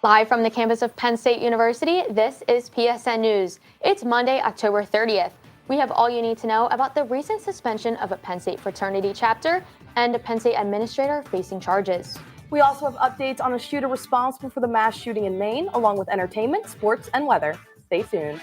Live from the campus of Penn State University, this is PSN News. It's Monday, October 30th. We have all you need to know about the recent suspension of a Penn State fraternity chapter and a Penn State administrator facing charges. We also have updates on a shooter responsible for the mass shooting in Maine, along with entertainment, sports, and weather. Stay tuned.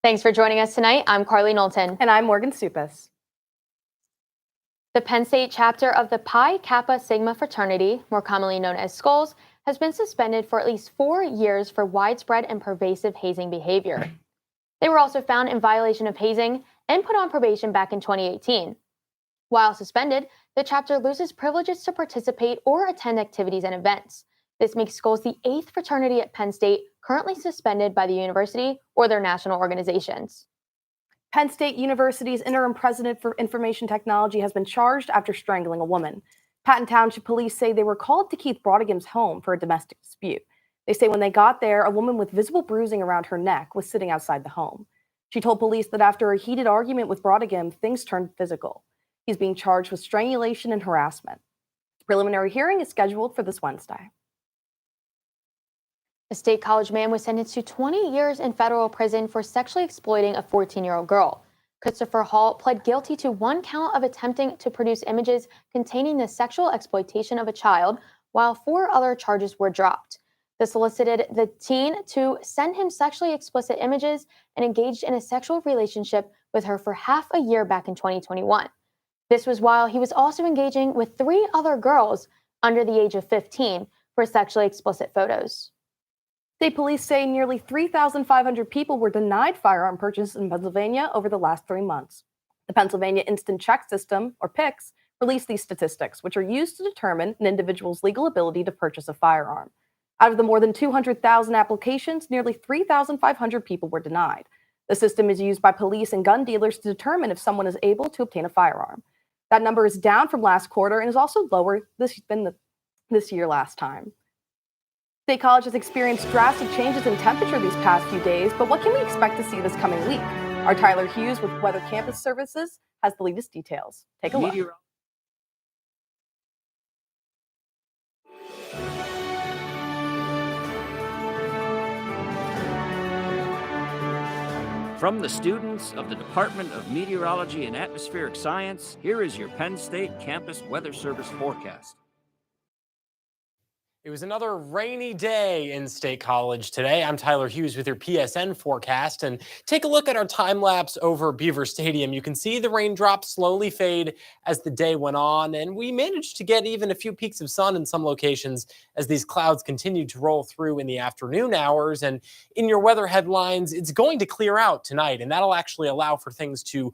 Thanks for joining us tonight. I'm Carly Knowlton. And I'm Morgan Suppes. The Penn State chapter of the Pi Kappa Sigma fraternity, more commonly known as Skulls, has been suspended for at least 4 years for widespread and pervasive hazing behavior. They were also found in violation of hazing and put on probation back in 2018. While suspended, the chapter loses privileges to participate or attend activities and events. This makes Skulls the 8th fraternity at Penn State currently suspended by the university or their national organizations. Penn State University's interim president for information technology has been charged after strangling a woman. Patton Township police say they were called to Keith Brodigham's home for a domestic dispute. They say when they got there, a woman with visible bruising around her neck was sitting outside the home. She told police that after a heated argument with Brodigham, things turned physical. He's being charged with strangulation and harassment. The preliminary hearing is scheduled for this Wednesday. A State College man was sentenced to 20 years in federal prison for sexually exploiting a 14-year-old girl. Christopher Hall pled guilty to 1 count of attempting to produce images containing the sexual exploitation of a child, while 4 other charges were dropped. This solicited the teen to send him sexually explicit images and engaged in a sexual relationship with her for half a year back in 2021. This was while he was also engaging with 3 other girls under the age of 15 for sexually explicit photos. State police say nearly 3,500 people were denied firearm purchase in Pennsylvania over the last 3 months. The Pennsylvania Instant Check System, or PICS, released these statistics, which are used to determine an individual's legal ability to purchase a firearm. Out of the more than 200,000 applications, nearly 3,500 people were denied. The system is used by police and gun dealers to determine if someone is able to obtain a firearm. That number is down from last quarter and is also lower than this year last time. State College has experienced drastic changes in temperature these past few days, but what can we expect to see this coming week? Our Tyler Hughes with Weather Campus Services has the latest details. Take a look. From the students of the Department of Meteorology and Atmospheric Science, here is your Penn State Campus Weather Service forecast. It was another rainy day in State College today. I'm Tyler Hughes with your PSN forecast, and take a look at our time lapse over Beaver Stadium. You can see the raindrops slowly fade as the day went on, and we managed to get even a few peaks of sun in some locations as these clouds continued to roll through in the afternoon hours. And in your weather headlines, it's going to clear out tonight, and that'll actually allow for things to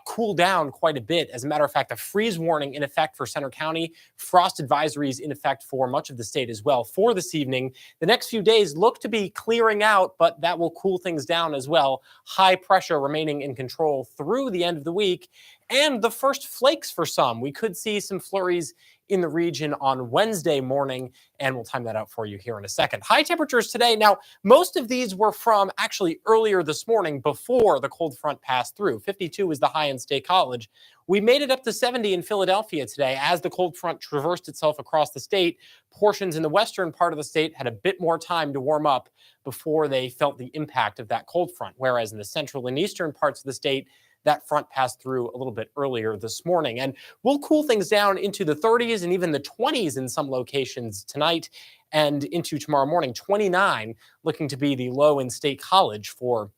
cool down quite a bit. As a matter of fact, a freeze warning in effect for Center County, frost advisories in effect for much of the state as well for this evening. The next few days look to be clearing out, but that will cool things down as well. High pressure remaining in control through the end of the week. And the first flakes for some. We could see some flurries in the region on Wednesday morning, and we'll time that out for you here in a second. High temperatures today. Now, most of these were from actually earlier this morning before the cold front passed through. 52 is the high in State College. We made it up to 70 in Philadelphia today as the cold front traversed itself across the state. Portions in the western part of the state had a bit more time to warm up before they felt the impact of that cold front, whereas in the central and eastern parts of the state, that front passed through a little bit earlier this morning. And we'll cool things down into the 30s and even the 20s in some locations tonight and into tomorrow morning. 29 looking to be the low in State College for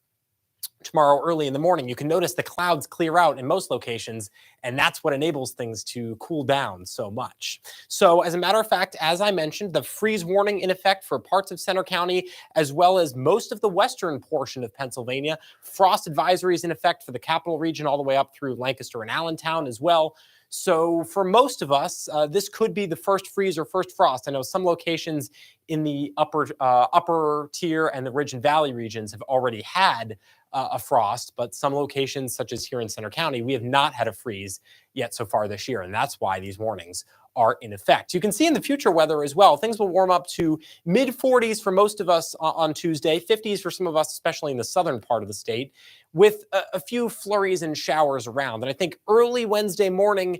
tomorrow early in the morning. You can notice the clouds clear out in most locations, and that's what enables things to cool down so much. So as a matter of fact, as I mentioned, the freeze warning in effect for parts of Center County, as well as most of the western portion of Pennsylvania. Frost advisories in effect for the capital region all the way up through Lancaster and Allentown as well. So for most of us, this could be the first freeze or first frost. I know some locations in the upper tier and the Ridge and Valley regions have already had a frost, but some locations, such as here in Center County, we have not had a freeze yet so far this year, and that's why these warnings are in effect. You can see in the future weather as well, things will warm up to mid 40s for most of us on Tuesday, 50s for some of us, especially in the southern part of the state, with a few flurries and showers around. And I think early Wednesday morning,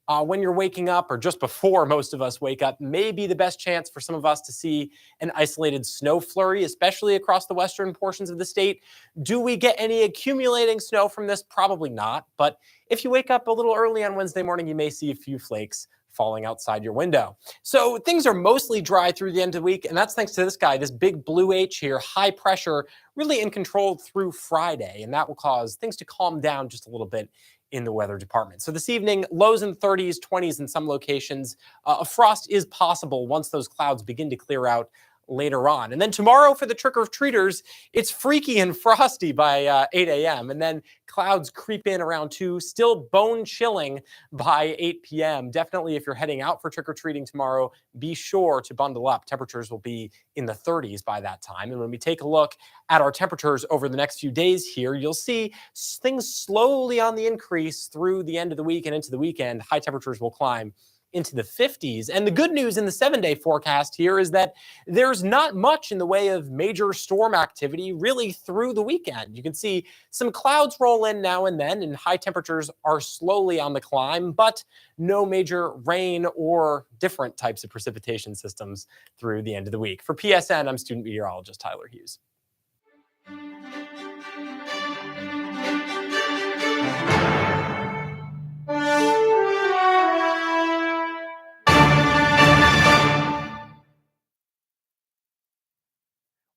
when you're waking up, or just before most of us wake up, may be the best chance for some of us to see an isolated snow flurry, especially across the western portions of the state. Do we get any accumulating snow from this? Probably not. But if you wake up a little early on Wednesday morning, you may see a few flakes falling outside your window. So things are mostly dry through the end of the week, and that's thanks to this guy, this big blue H here, high pressure, really in control through Friday, and that will cause things to calm down just a little bit in the weather department. So this evening, lows in 30s, 20s in some locations. A frost is possible once those clouds begin to clear out later on. And then tomorrow for the trick-or-treaters, it's freaky and frosty by 8 a.m. And then clouds creep in around 2, still bone-chilling by 8 p.m. Definitely, if you're heading out for trick-or-treating tomorrow, be sure to bundle up. Temperatures will be in the 30s by that time. And when we take a look at our temperatures over the next few days here, you'll see things slowly on the increase through the end of the week and into the weekend. High temperatures will climb into the 50s. And the good news in the 7-day forecast here is that there's not much in the way of major storm activity really through the weekend. You can see some clouds roll in now and then, and high temperatures are slowly on the climb, but no major rain or different types of precipitation systems through the end of the week. For PSN, I'm student meteorologist Tyler Hughes.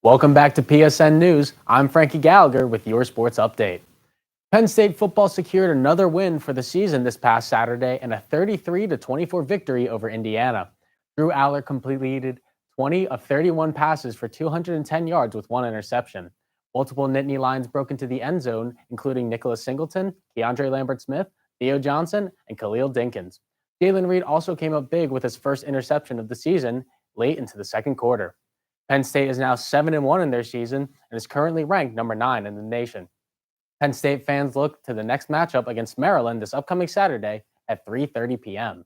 Welcome back to PSN News. I'm Frankie Gallagher with your sports update. Penn State football secured another win for the season this past Saturday in a 33-24 victory over Indiana. Drew Aller completed 20 of 31 passes for 210 yards with 1 interception. Multiple Nittany Lions broke into the end zone, including Nicholas Singleton, Keandre Lambert-Smith, Theo Johnson, and Khalil Dinkins. Jalen Reed also came up big with his first interception of the season late into the second quarter. Penn State is now 7-1 in their season and is currently ranked number 9 in the nation. Penn State fans look to the next matchup against Maryland this upcoming Saturday at 3:30 p.m.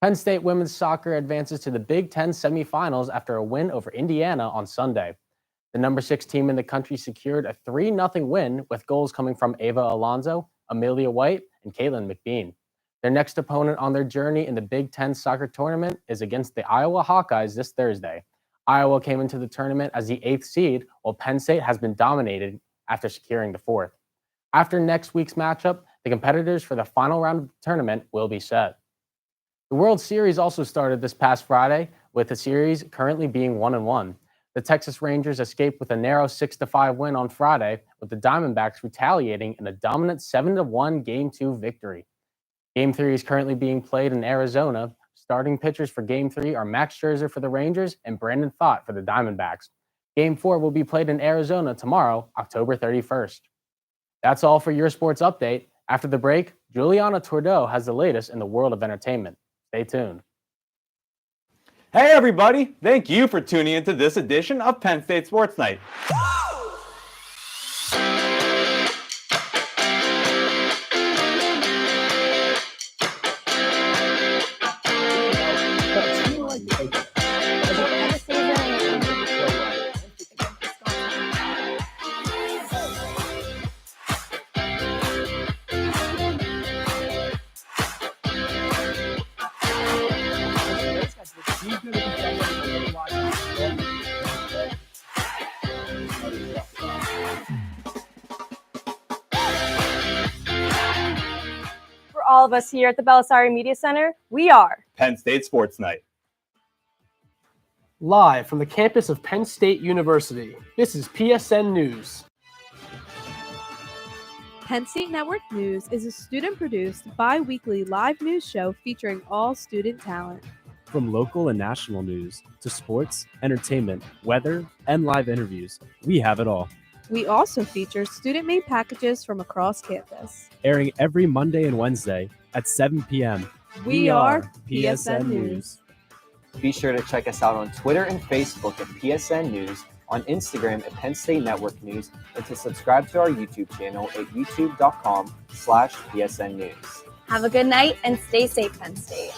Penn State women's soccer advances to the Big Ten semifinals after a win over Indiana on Sunday. The number 6 team in the country secured a 3-0 win with goals coming from Ava Alonso, Amelia White, and Caitlin McBean. Their next opponent on their journey in the Big Ten soccer tournament is against the Iowa Hawkeyes this Thursday. Iowa came into the tournament as the 8th seed, while Penn State has been dominated after securing the 4th. After next week's matchup, the competitors for the final round of the tournament will be set. The World Series also started this past Friday, with the series currently being 1-1. The Texas Rangers escaped with a narrow 6-5 win on Friday, with the Diamondbacks retaliating in a dominant 7-1 Game 2 victory. Game 3 is currently being played in Arizona. Starting pitchers for Game 3 are Max Scherzer for the Rangers and Brandon Pfaadt for the Diamondbacks. Game 4 will be played in Arizona tomorrow, October 31st. That's all for your sports update. After the break, Juliana Tordeau has the latest in the world of entertainment. Stay tuned. Hey everybody, thank you for tuning into this edition of Penn State Sports Night. For all of us here at the Belisari Media Center, we are Penn State Sports Night. Live from the campus of Penn State University, this is PSN News. Penn State Network News is a student-produced, bi-weekly live news show featuring all student talent. From local and national news to sports, entertainment, weather, and live interviews, we have it all. We also feature student-made packages from across campus. Airing every Monday and Wednesday at 7 p.m. We are PSN News. Be sure to check us out on Twitter and Facebook at PSN News, on Instagram at Penn State Network News, and to subscribe to our YouTube channel at youtube.com/PSN News. Have a good night and stay safe, Penn State.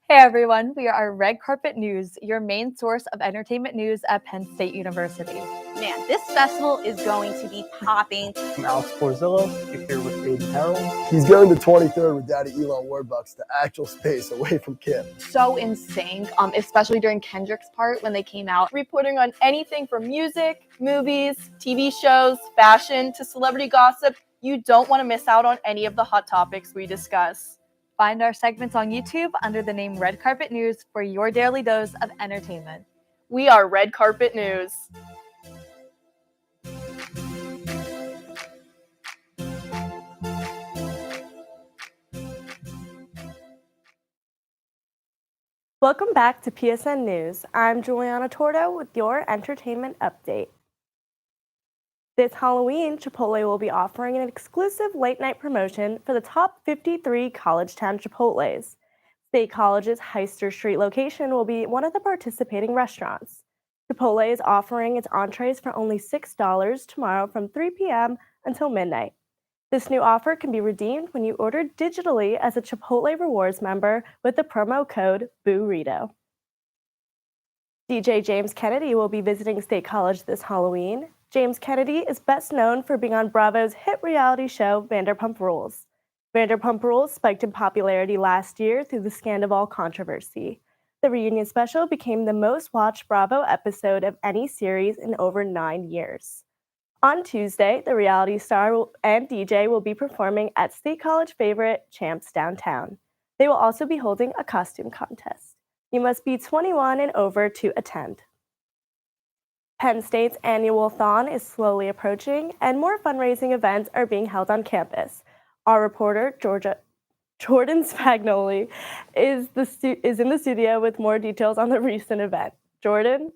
Hey everyone, we are Red Carpet News, your main source of entertainment news at Penn State University. Man, this festival is going to be popping. I'm Alex Porzillo, here with Aiden Harrell. He's going to 23rd with Daddy Elon Warbucks to actual space away from Kip. So in sync, especially during Kendrick's part when they came out, reporting on anything from music, movies, TV shows, fashion, to celebrity gossip. You don't want to miss out on any of the hot topics we discuss. Find our segments on YouTube under the name Red Carpet News for your daily dose of entertainment. We are Red Carpet News. Welcome back to PSN News. I'm Juliana Tordo with your entertainment update. This Halloween, Chipotle will be offering an exclusive late-night promotion for the top 53 college-town Chipotles. State College's Heister Street location will be one of the participating restaurants. Chipotle is offering its entrees for only $6 tomorrow from 3 p.m. until midnight. This new offer can be redeemed when you order digitally as a Chipotle Rewards member with the promo code BOORITO. DJ James Kennedy will be visiting State College this Halloween. James Kennedy is best known for being on Bravo's hit reality show Vanderpump Rules. Vanderpump Rules spiked in popularity last year through the Scandival controversy. The reunion special became the most watched Bravo episode of any series in over 9 years. On Tuesday, the reality star and DJ will be performing at State College favorite Champs Downtown. They will also be holding a costume contest. You must be 21 and over to attend. Penn State's annual Thon is slowly approaching, and more fundraising events are being held on campus. Our reporter, Jordan Spagnoli, is in the studio with more details on the recent event. Jordan?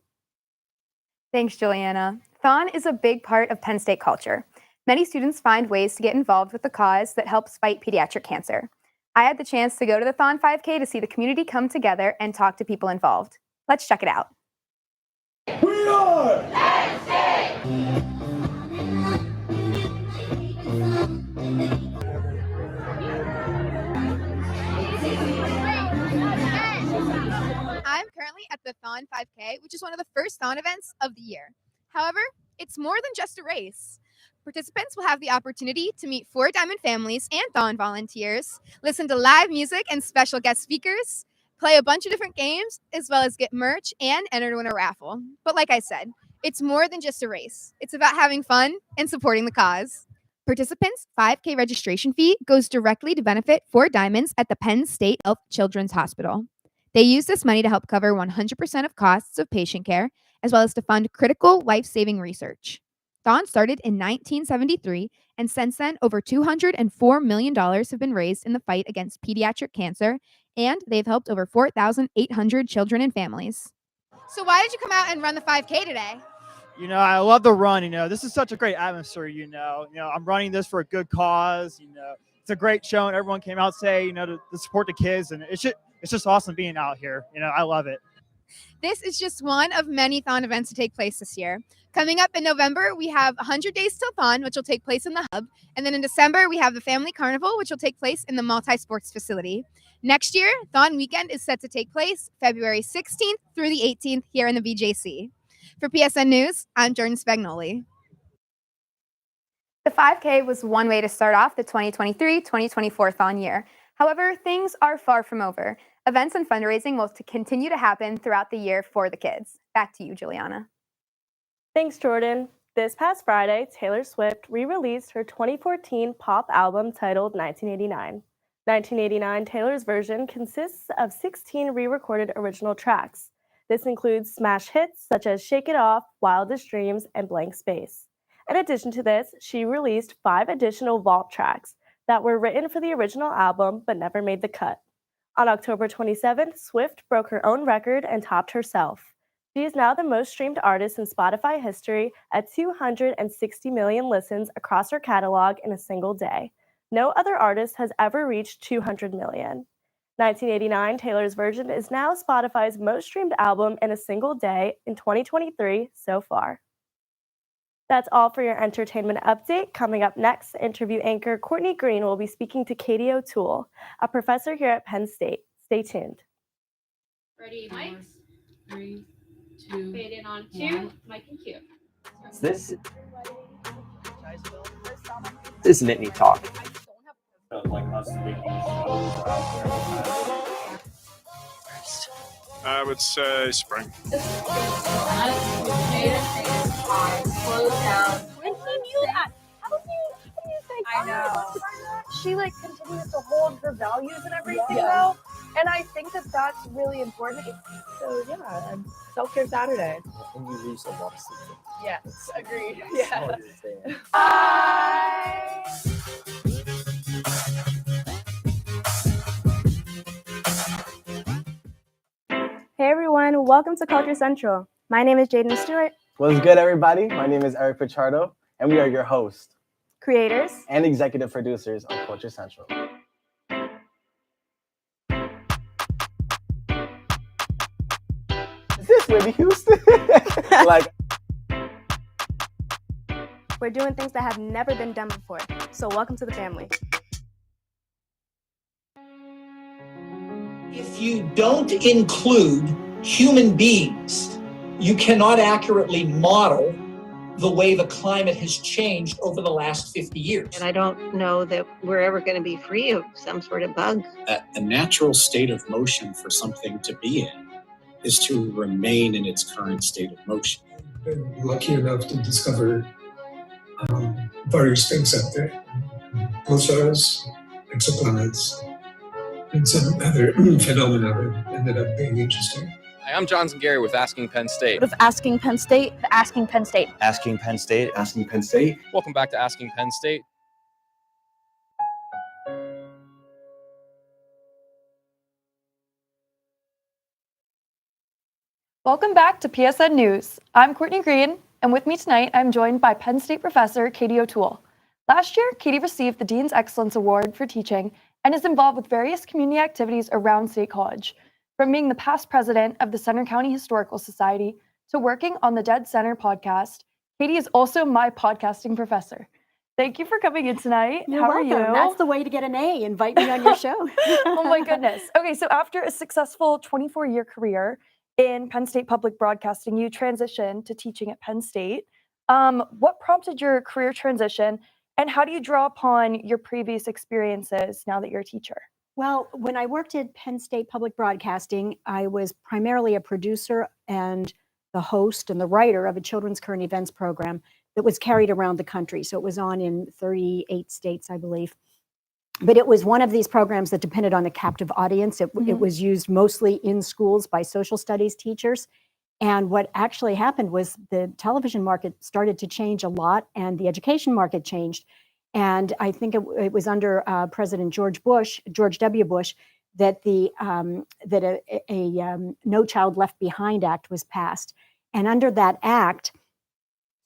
Thanks, Juliana. Thon is a big part of Penn State culture. Many students find ways to get involved with the cause that helps fight pediatric cancer. I had the chance to go to the Thon 5K to see the community come together and talk to people involved. Let's check it out. We are Penn State! I'm currently at the Thon 5K, which is one of the first Thon events of the year. However, it's more than just a race. Participants will have the opportunity to meet 4 Diamond families and Thon volunteers, listen to live music and special guest speakers, play a bunch of different games, as well as get merch and enter to win a raffle. But like I said, it's more than just a race. It's about having fun and supporting the cause. Participants' 5K registration fee goes directly to benefit 4 Diamonds at the Penn State Children's Hospital. They use this money to help cover 100% of costs of patient care, as well as to fund critical life-saving research. Thon started in 1973, and since then, over $204 million have been raised in the fight against pediatric cancer, and they've helped over 4,800 children and families. So why did you come out and run the 5K today? I love the run. This is such a great atmosphere. I'm running this for a good cause. It's a great show, and everyone came out to support the kids, and it's just awesome being out here. I love it. This is just one of many Thon events to take place this year. Coming up in November, we have 100 Days Till Thon, which will take place in the Hub. And then in December, we have the Family Carnival, which will take place in the Multi-Sports Facility. Next year, Thon Weekend is set to take place February 16th through the 18th here in the VJC. For PSN News, I'm Jordan Spagnoli. The 5K was one way to start off the 2023-2024 Thon year. However, things are far from over. Events and fundraising will continue to happen throughout the year for the kids. Back to you, Juliana. Thanks, Jordan. This past Friday, Taylor Swift re-released her 2014 pop album titled 1989. 1989 Taylor's version consists of 16 re-recorded original tracks. This includes smash hits such as Shake It Off, Wildest Dreams, and Blank Space. In addition to this, she released 5 additional vault tracks that were written for the original album but never made the cut. On October 27th, Swift broke her own record and topped herself. She is now the most streamed artist in Spotify history at 260 million listens across her catalog in a single day. No other artist has ever reached 200 million. 1989, Taylor's Version is now Spotify's most streamed album in a single day in 2023 so far. That's all for your entertainment update. Coming up next, interview anchor Courtney Green will be speaking to Katie O'Toole, a professor here at Penn State. Stay tuned. Ready, mics? 3, 2, fade in on 2, mic and cue. This is Nittany Talk. I would say spring. Slow down. When he knew that, how do you think? I know. She continues to hold her values and everything though, and I think that that's really important. So yeah, self-care Saturday. And you lose a lot of sleep. Yes, agreed. Yeah. Hey everyone, welcome to Culture Central. My name is Jaden Stewart, What's good, everybody? My name is Eric Pichardo, and we are your hosts creators and executive producers of Culture Central. Is this Whitney Houston? We're doing things that have never been done before, so welcome to the family. If you don't include human beings, you cannot accurately model the way the climate has changed over the last 50 years. And I don't know that we're ever going to be free of some sort of bug. A natural state of motion for something to be in is to remain in its current state of motion. Been lucky enough to discover various things out there. Pulsars, exoplanets, and some other phenomena that ended up being interesting. Hi, I'm Johnson Gary with Asking Penn State. What if Asking Penn State? Asking Penn State. Asking Penn State. Asking Penn State. Welcome back to Asking Penn State. Welcome back to PSN News. I'm Courtney Green, and with me tonight, I'm joined by Penn State professor Katie O'Toole. Last year, Katie received the Dean's Excellence Award for teaching and is involved with various community activities around State College, from being the past president of the Center County Historical Society to working on the Dead Center podcast. Katie is also my podcasting professor. Thank you for coming in tonight. You're How welcome. are you? That's the way to get an A. Invite me on your show. Oh my goodness. Okay, so after a successful 24-year career in Penn State Public Broadcasting, you transitioned to teaching at Penn State. What prompted your career transition, and how do you draw upon your previous experiences now that you're a teacher? Well, when I worked at Penn State Public Broadcasting, I was primarily a producer and the host and the writer of a children's current events program that was carried around the country. So it was on in 38 states, I believe. But it was one of these programs that depended on a captive audience. It was used mostly in schools by social studies teachers. And what actually happened was the television market started to change a lot, and the education market changed. And I think it was under President George W. Bush, that a No Child Left Behind Act was passed. And under that act,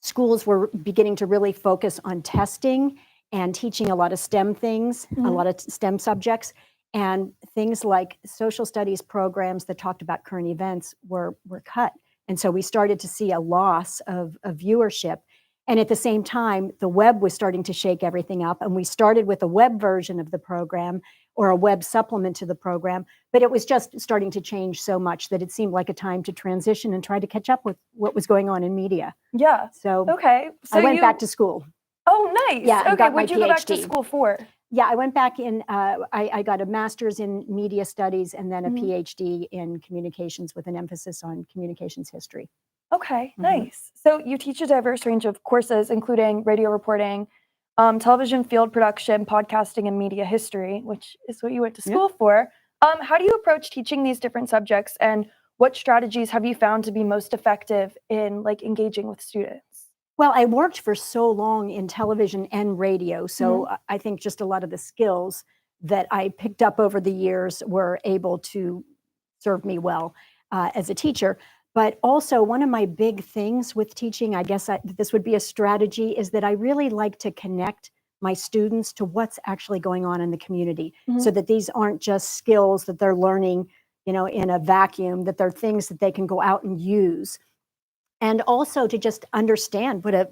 schools were beginning to really focus on testing and teaching a lot of STEM things, a lot of STEM subjects, and things like social studies programs that talked about current events were cut. And so we started to see a loss of viewership. And at the same time, the web was starting to shake everything up. And we started with a web version of the program, or a web supplement to the program, but it was just starting to change so much that it seemed like a time to transition and try to catch up with what was going on in media. Yeah. So okay. So I went back to school. Oh, nice. Yeah. Okay. Got my What'd you go back to PhD. school for? Yeah, I went back in, I got a master's in media studies and then a PhD in communications with an emphasis on communications history. Okay, nice. So you teach a diverse range of courses, including radio reporting, television field production, podcasting, and media history, which is what you went to school for. How do you approach teaching these different subjects, and what strategies have you found to be most effective in engaging with students? Well, I worked for so long in television and radio, so I think just a lot of the skills that I picked up over the years were able to serve me well as a teacher. But also, one of my big things with teaching, I guess this would be a strategy, is that I really like to connect my students to what's actually going on in the community, Mhm. so that these aren't just skills that they're learning, in a vacuum, that they're things that they can go out and use. And also to just understand what a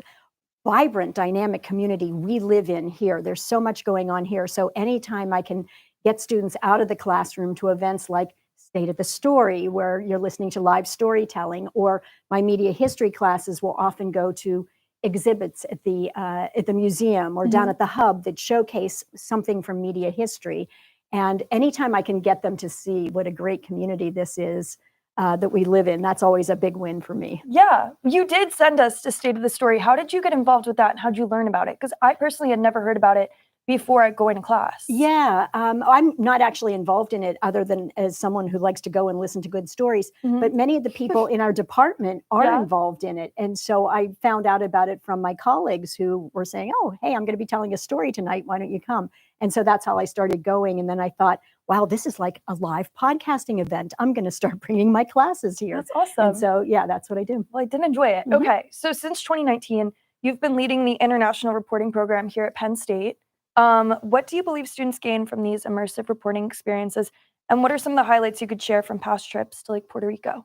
vibrant, dynamic community we live in here. There's so much going on here. So anytime I can get students out of the classroom to events like State of the Story, where you're listening to live storytelling, or my media history classes will often go to exhibits at the museum or down Mhm. at the hub that showcase something from media history. And anytime I can get them to see what a great community this is that we live in, that's always a big win for me. Yeah, you did send us to State of the Story. How did you get involved with that, and how did you learn about it? Because I personally had never heard about it before going to class. Yeah, I'm not actually involved in it other than as someone who likes to go and listen to good stories. Mhm. But many of the people in our department are Yeah. involved in it. And so I found out about it from my colleagues who were saying, oh, hey, I'm going to be telling a story tonight. Why don't you come? And so that's how I started going. And then I thought, wow, this is like a live podcasting event. I'm going to start bringing my classes here. That's awesome. And so, yeah, that's what I do. Well, I did enjoy it. Mhm. Okay, so since 2019, you've been leading the international reporting program here at Penn State. What do you believe students gain from these immersive reporting experiences? And what are some of the highlights you could share from past trips to like Puerto Rico?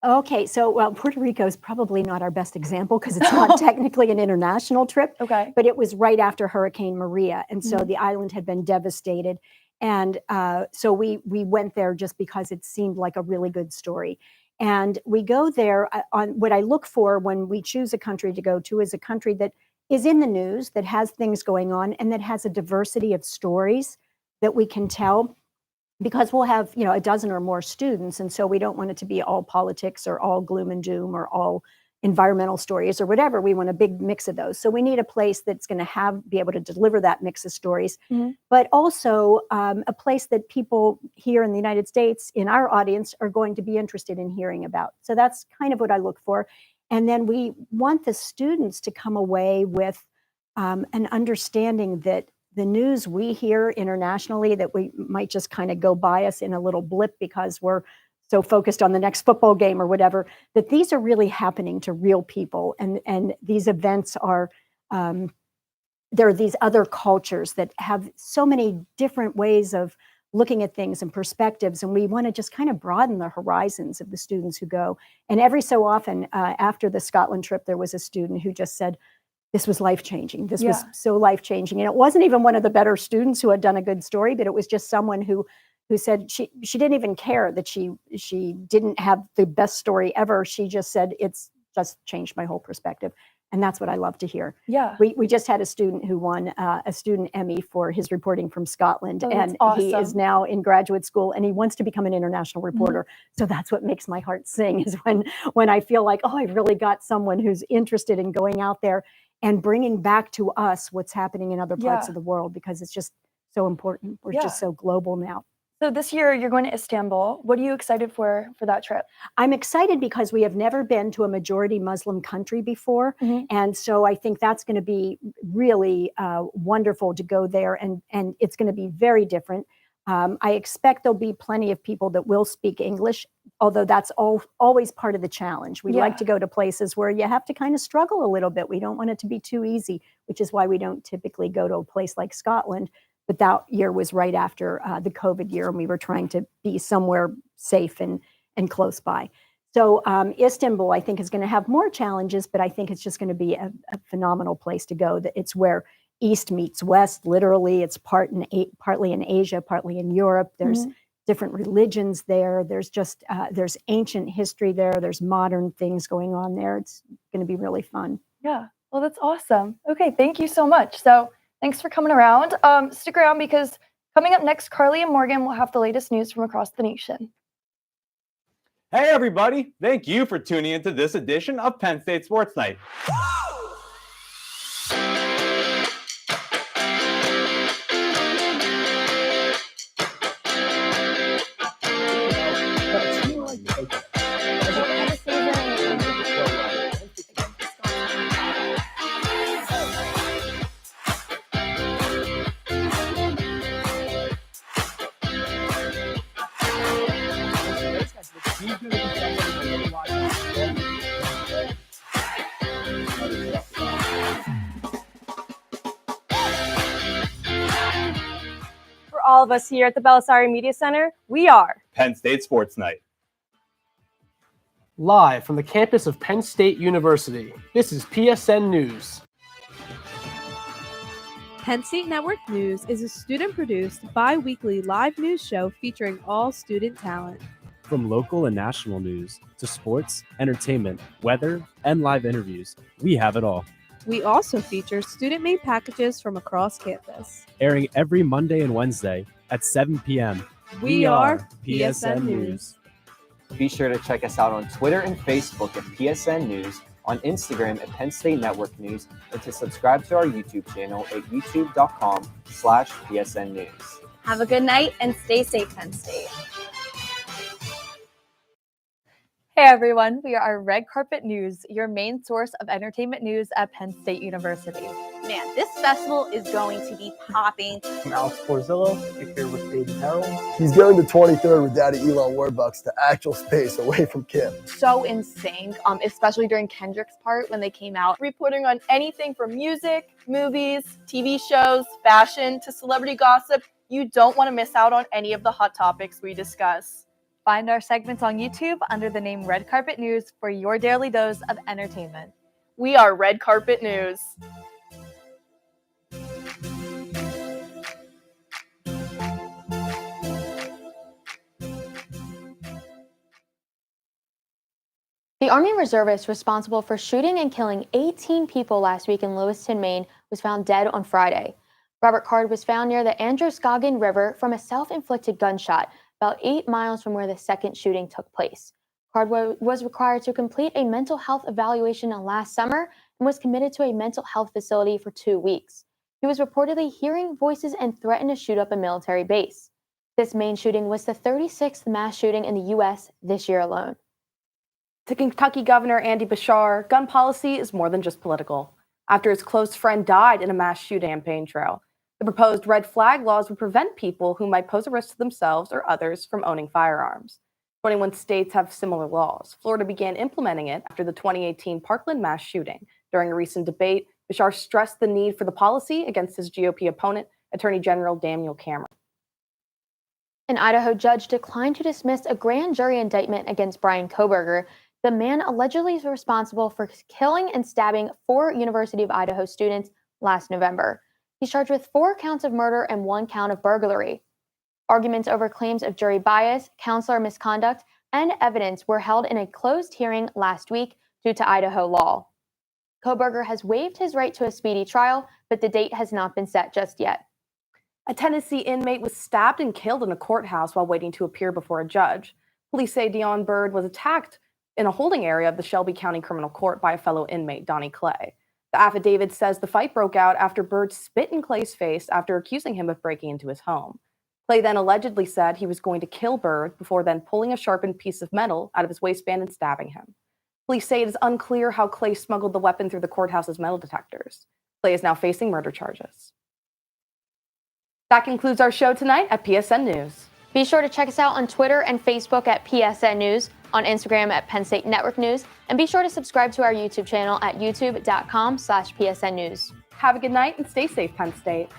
Okay, so well, Puerto Rico is probably not our best example because it's not technically an international trip, Okay. but it was right after Hurricane Maria, and so Mhm. the island had been devastated, and so we went there just because it seemed like a really good story. And we go there on what I look for when we choose a country to go to is a country that is in the news, that has things going on, and that has a diversity of stories that we can tell, because we'll have a dozen or more students, and so we don't want it to be all politics or all gloom and doom or all environmental stories or whatever. We want a big mix of those. So we need a place that's going to be able to deliver that mix of stories, Mhm. but also a place that people here in the United States, in our audience, are going to be interested in hearing about. So that's kind of what I look for. And then we want the students to come away with an understanding that the news we hear internationally, that we might just kind of go by us in a little blip because we're so focused on the next football game or whatever, that these are really happening to real people. And these events are, there are these other cultures that have so many different ways of looking at things and perspectives. And we want to just kind of broaden the horizons of the students who go. And every so often, after the Scotland trip, there was a student who just said, this was life-changing. This was Yeah. so life-changing. And it wasn't even one of the better students who had done a good story, but it was just someone who said she didn't even care that she didn't have the best story ever. She just said, it's just changed my whole perspective. And that's what I love to hear. Yeah. We just had a student who won a student Emmy for his reporting from Scotland. Oh, that's and he is awesome. now in graduate school and he wants to become an international reporter. So that's what makes my heart sing, is when I feel like, oh, I've really got someone who's interested in going out there and bringing back to us what's happening in other parts Yeah. of the world, because it's just so important. We're Yeah. just so global now. So this year you're going to Istanbul. What are you excited for that trip? I'm excited because we have never been to a majority Muslim country before. Mhm. And so I think that's going to be really wonderful to go there, and it's going to be very different. I expect there'll be plenty of people that will speak English, although that's always part of the challenge. We Yeah. like to go to places where you have to kind of struggle a little bit. We don't want it to be too easy, which is why we don't typically go to a place like Scotland. But that year was right after the COVID year, and we were trying to be somewhere safe and close by. So Istanbul, I think, is going to have more challenges, but I think it's just going to be a phenomenal place to go. It's where East meets West, literally. It's partly in Asia, partly in Europe. There's different religions there. There's just there's ancient history there. There's modern things going on there. It's going to be really fun. Yeah. Well, that's awesome. Okay, thank you so much. So thanks for coming around. Stick around because coming up next, Carly and Morgan will have the latest news from across the nation. Hey, everybody. Thank you for tuning into this edition of Penn State Sports Night. all of us here at the Belisari Media Center, we are Penn State Sports Night. Live from the campus of Penn State University, this is PSN News. Penn State Network News is a student-produced, bi-weekly live news show featuring all student talent. From local and national news to sports, entertainment, weather, and live interviews, we have it all. We also feature student-made packages from across campus. Airing every Monday and Wednesday at 7 p.m. We are PSN News. Be sure to check us out on Twitter and Facebook at PSN News, on Instagram at Penn State Network News, and to subscribe to our YouTube channel at youtube.com/PSN News. Have a good night and stay safe, Penn State. Hey everyone, we are Red Carpet News, your main source of entertainment news at Penn State University. Man, this festival is going to be popping. I'm Alex Porzillo, here with David Harold. He's going to 23rd with Daddy Elon Warbucks to actual space away from Kim. So insane, especially during Kendrick's part when they came out, reporting on anything from music, movies, TV shows, fashion, to celebrity gossip. You don't want to miss out on any of the hot topics we discuss. Find our segments on YouTube under the name Red Carpet News for your daily dose of entertainment. We are Red Carpet News. The Army reservist responsible for shooting and killing 18 people last week in Lewiston, Maine, was found dead on Friday. Robert Card was found near the Androscoggin River from a self-inflicted gunshot, about 8 miles from where the second shooting took place. Card was required to complete a mental health evaluation last summer and was committed to a mental health facility for 2 weeks. He was reportedly hearing voices and threatened to shoot up a military base. This Maine shooting was the 36th mass shooting in the U.S. this year alone. To Kentucky Governor Andy Bashar, gun policy is more than just political. After his close friend died in a mass shooting campaign trail, the proposed red flag laws would prevent people who might pose a risk to themselves or others from owning firearms. 21 states have similar laws. Florida began implementing it after the 2018 Parkland mass shooting. During a recent debate, Bashar stressed the need for the policy against his GOP opponent, Attorney General Daniel Cameron. An Idaho judge declined to dismiss a grand jury indictment against Brian Kohberger, the man allegedly is responsible for killing and stabbing 4 University of Idaho students last November. He's charged with 4 counts of murder and 1 count of burglary. Arguments over claims of jury bias, counselor misconduct, and evidence were held in a closed hearing last week due to Idaho law. Kohberger has waived his right to a speedy trial, but the date has not been set just yet. A Tennessee inmate was stabbed and killed in a courthouse while waiting to appear before a judge. Police say Dion Bird was attacked in a holding area of the Shelby County Criminal Court by a fellow inmate, Donnie Clay. The affidavit says the fight broke out after Bird spit in Clay's face after accusing him of breaking into his home. Clay then allegedly said he was going to kill Bird before then pulling a sharpened piece of metal out of his waistband and stabbing him. Police say it is unclear how Clay smuggled the weapon through the courthouse's metal detectors. Clay is now facing murder charges. That concludes our show tonight at PSN News. Be sure to check us out on Twitter and Facebook at PSN News, on Instagram at Penn State Network News, and be sure to subscribe to our YouTube channel at youtube.com/PSN News. Have a good night and stay safe, Penn State.